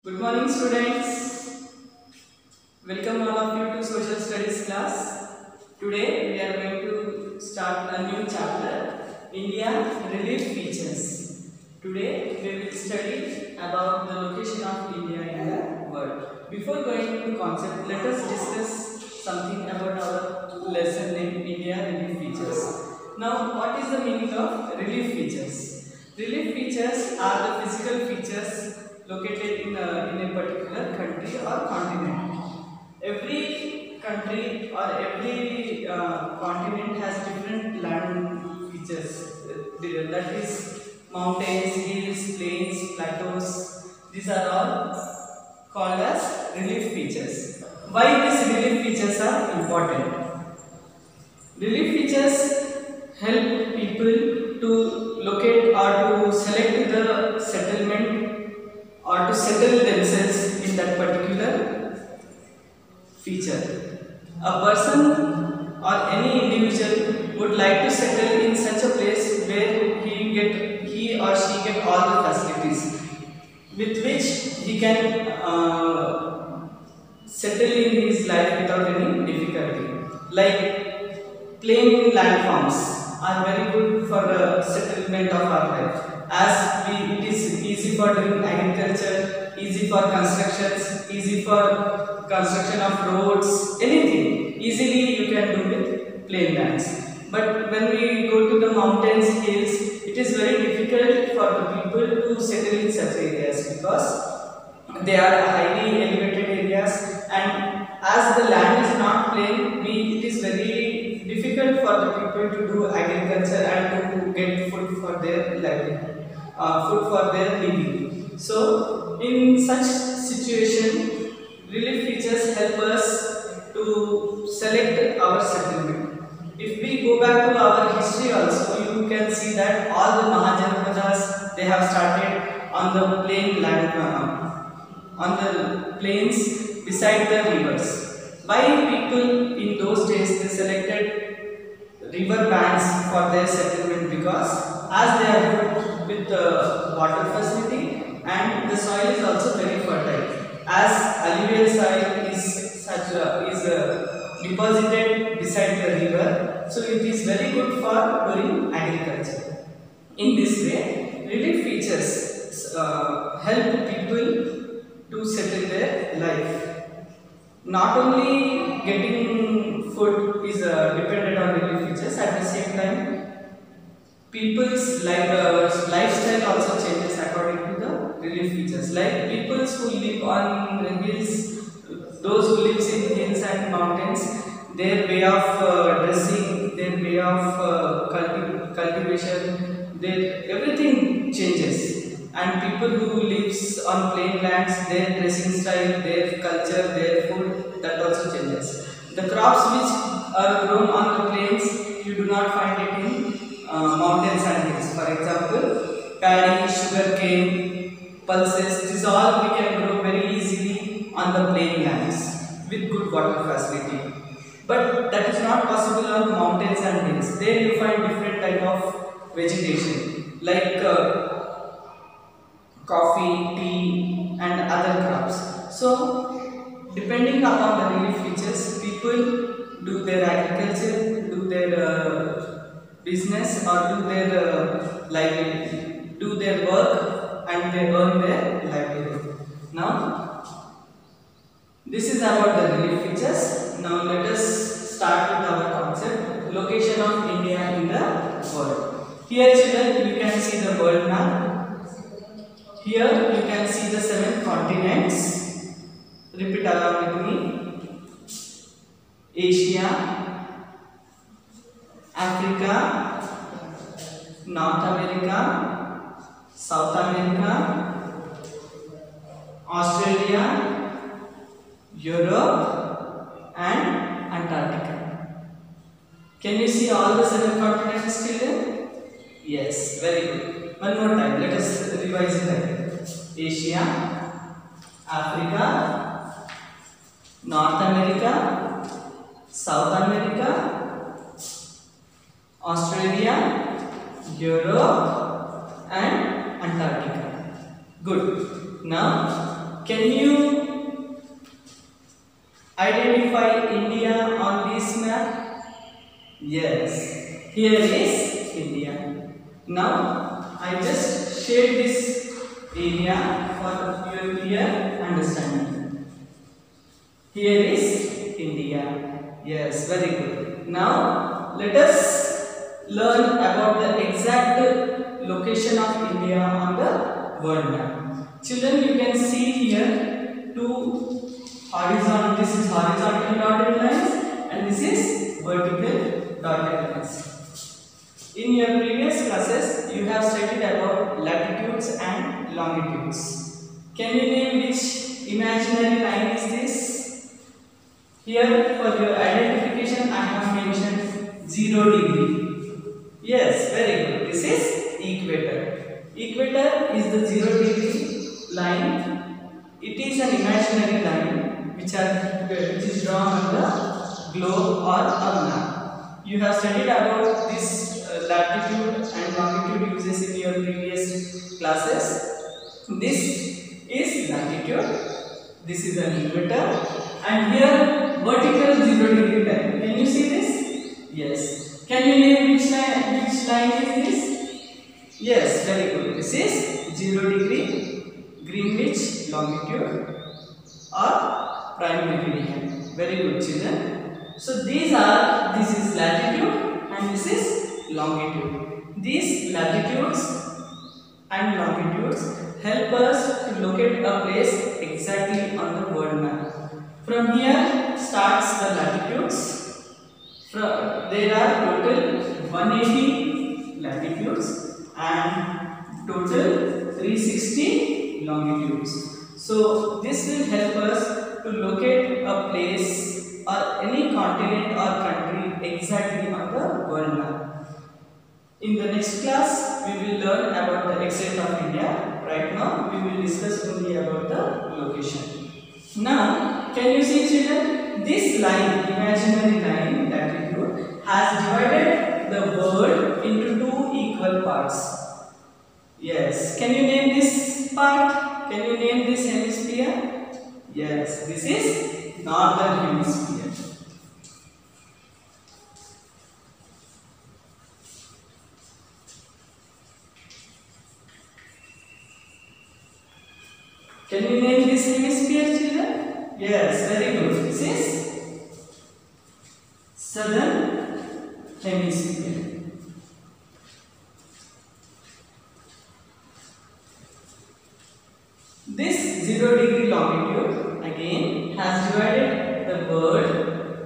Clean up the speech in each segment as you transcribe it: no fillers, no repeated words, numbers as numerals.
Good morning, students. Welcome all of you to social studies class. Today we are going to start a new chapter, India relief features. Today we will study about the location of India in the world. Before going to concept, let us discuss something about our lesson named India relief features. Now, what is the meaning of relief features? Relief features are the physical features located in a particular country or continent. Every country or every continent has different land features. That is mountains, hills, plains, plateaus. These are all called as relief features. Why these relief features are important? Relief features help people to locate or to select the settlement or to settle themselves in that particular feature. A person or any individual would like to settle in such a place where he or she get all the facilities with which he can settle in his life without any difficulty. Like plain landforms are very good for the settlement of our life, as it is easy for doing agriculture, easy for constructions, easy for construction of roads, anything easily you can do with plain lands. But when we go to the mountains, hills, it is very difficult for the people to settle in such areas because they are highly elevated areas, and as the land is not plain, it is very difficult for the people to do agriculture and to get food for their livelihood, food for their living. So, in such situation, relief features help us to select our settlement. If we go back to our history also, you can see that all the Mahajanapadas, they have started on the plain land, on the plains beside the rivers. Why people in those days they selected river banks for their settlement? Because as they are good with the water facility and the soil is also very fertile. As alluvial soil is deposited beside the river, so it is very good for doing agriculture. In this way, relief features help people to settle their life. Not only getting food is dependent on relief features, at the same time people's lifestyle also changes according to the relief features. Like people who live on hills, those who live in hills and mountains, their way of dressing, their way of cultivation, everything changes. And people who lives on plain lands, their dressing style, their culture, their food, that also changes. The crops which are grown on the plains, you do not find it in mountains and hills. For example, paddy, sugarcane, pulses, this all we can grow very easily on the plain lands with good water facility. But that is not possible on mountains and hills. There you find different type of vegetation like coffee, tea and other crops. So depending upon the relief features, people do their agriculture, do their business or do their livelihood, do their work and they earn their livelihood. Now this is about the relief features. Now let us start with our concept, location of India in the world. Here children, you can see the world map. Here you can see the 7 continents. Repeat along with me. Asia, Africa, North America, South America, Australia, Europe and Antarctica. Can you see all the 7 continents children? Yes, very good. One more time, let us revise it again. Asia, Africa, North America, South America, Australia, Europe and Antarctica. Good. Now can you identify India on this map? Yes, here is India. Now I just shade this area for your clear understanding. Here is India. Yes, very good. Now let us learn about the exact location of India on the world map. Children, you can see here two horizontal. This is horizontal dotted lines and this is vertical dotted lines. In your previous classes, you have studied about latitudes and longitudes. Can you name which imaginary line is this? Here, for your identification, I have mentioned 0 degree. Yes, very good. This is equator. Equator is the 0 degree line. It is an imaginary line which is drawn on the globe or a map. You have studied about this latitude and longitude uses in your previous classes. This is latitude, this is an equator, and here vertical 0 degree line. Can you see this? Yes. Can you name which line is this? Yes, very good. This is 0 degree Greenwich longitude or prime meridian. Very good, children. So this is latitude and this is longitude. These latitudes and longitudes help us to locate a place exactly on the world map. From here starts the latitudes. There are total 180 latitudes and total 360 longitudes. So this will help us to locate a place or any continent or country exactly on the world map. In the next class, we will learn about the extent of India. Right now, we will discuss only about the location. Now, can you see, children? This line, imaginary line, latitude, has divided the world into two equal parts. Yes. Can you name this part? Can you name this hemisphere? Yes. This is northern hemisphere. Can you name this hemisphere, children? Yes, very good. This is southern hemisphere. This 0 degree longitude again has divided the world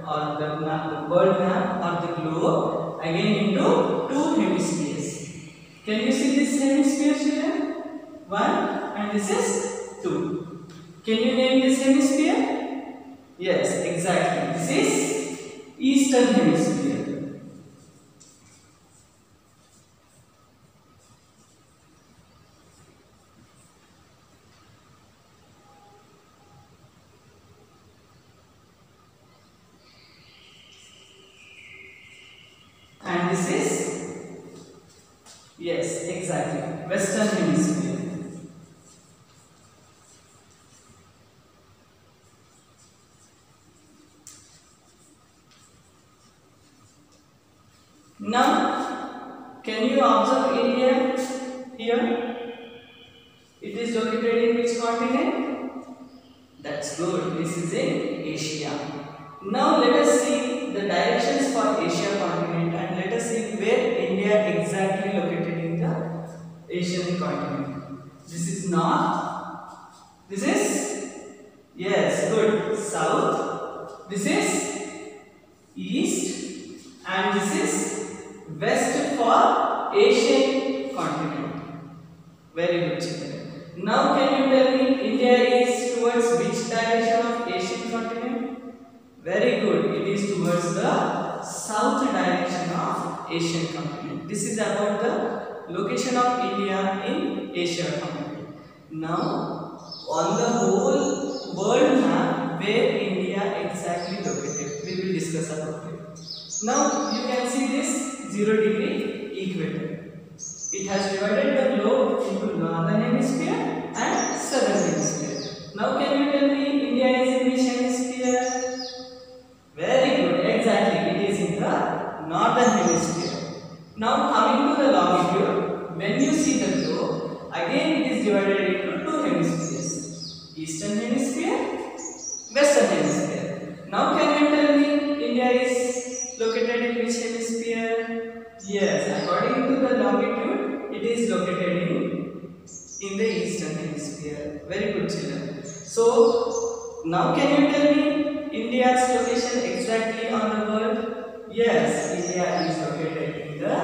or the world map or the globe again into two hemispheres. Can you see this hemisphere, children? One, and this is 2. Can you name this hemisphere? Yes, exactly. This is Eastern Hemisphere. And this is, yes, exactly, Western Hemisphere. Now, can you observe India here? It is located in which continent? That's good. This is in Asia. Now, let us see the directions for Asia continent and let us see where India exactly located in the Asian continent. This is north. This is, yes, good, south. This is east and this is west for Asian continent. Very good, children. Now can you tell me India is towards which direction of Asian continent? Very good. It is towards the south direction of Asian continent. This is about the location of India in Asia continent. Now on the whole world map where India exactly located, we will discuss about it. Now you can see this 0 degree equator. It has divided the globe into northern hemisphere and southern hemisphere. Now can you tell me India is in which hemisphere? Very good, exactly. It is in the northern hemisphere. Now coming to the longitude, when you see the globe, again it is divided into two hemispheres: eastern hemisphere, western hemisphere. Now can you tell me India is located in which hemisphere? Yes, according to the longitude, it is located in the eastern hemisphere. Very good, children. So now can you tell me India's location exactly on the world? Yes, India is located in the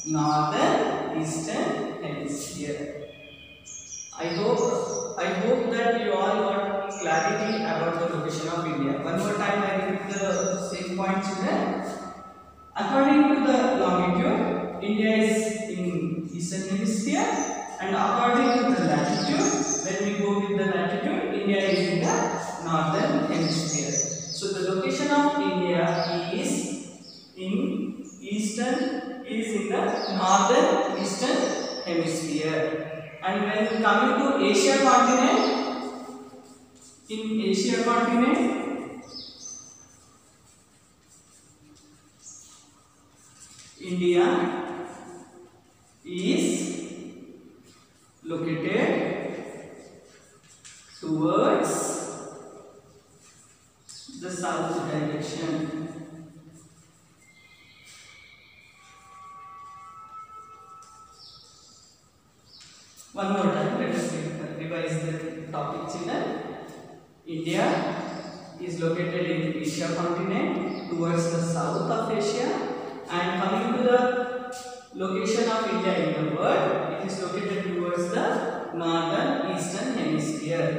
northern eastern hemisphere. I hope that you all got clarity about the location of India. One more time I repeat the same point, children. According to the longitude, India is in eastern hemisphere, and according to the latitude, when we go with the latitude, India is in the northern hemisphere. So the location of India is in the northern eastern hemisphere. And when coming to Asia continent, in Asia continent, India is located towards the south direction. One more time, let us revise the topic, children. India is located in Asia continent towards the south of Asia, and coming to the location of India in the world, it is located towards the northern eastern hemisphere.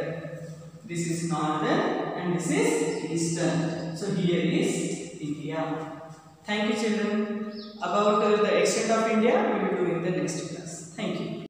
This is northern and this is eastern. So here is India. Thank you, children. About the extent of India, we will do in the next class.